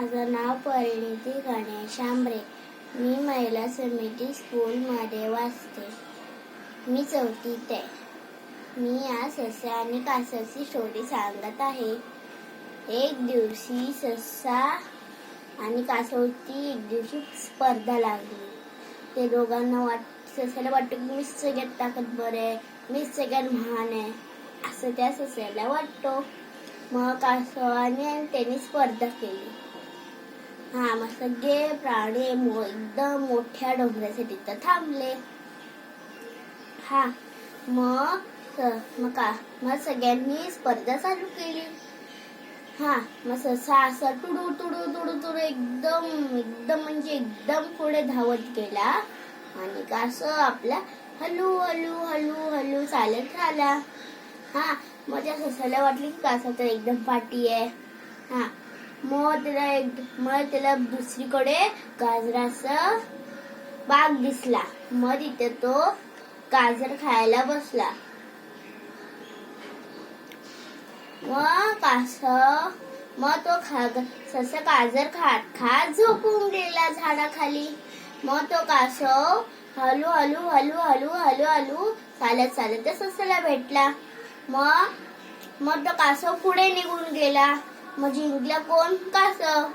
माझं नाव परिणिती गणेश आंबरे. मी महिला समिती स्कूलमध्ये वाचते. मी चौथीत आहे. मी या सस्या आणि कासवाची स्टोरी सांगत आहे. एक दिवशी ससा आणि कासवाची एक दिवशी स्पर्धा लागली. ते दोघांना सस्याला वाटतं की मीच सगळ्यात ताकदवर आहे, मीच सगळ्यात महान आहे असं त्या सस्याला वाटतो. मग कासवाने त्यांनी स्पर्धा केली. मग सगळे प्राणी एकदम मोठ्या डोंगराच्या तिथं थांबले. मग सगळ्यांनी स्पर्धा चालू केली. मग ससा असा तुडू तुडू तुडू तुडू एकदम एकदम म्हणजे एकदम पुढे धावत गेला आणि कासव आपला हलू हलू हलू हलू चालत राहिला. मग त्या ससाला वाटली की कासव तर एकदम पाठी आहे. मग त्याला दुसरीकडे गाजराचा बाग दिसला. मग तिथे तो गाजर खायला बसला. मग तो ससा गाजर खात खात झोपून गेला झाडाखाली. मग तो कासव हलू हलू हलू हलू हलू हलू चालत चालत त्या ससाला भेटला. मग तो कासव पुढे निघून गेला. मग जिंकला कोण? कासव.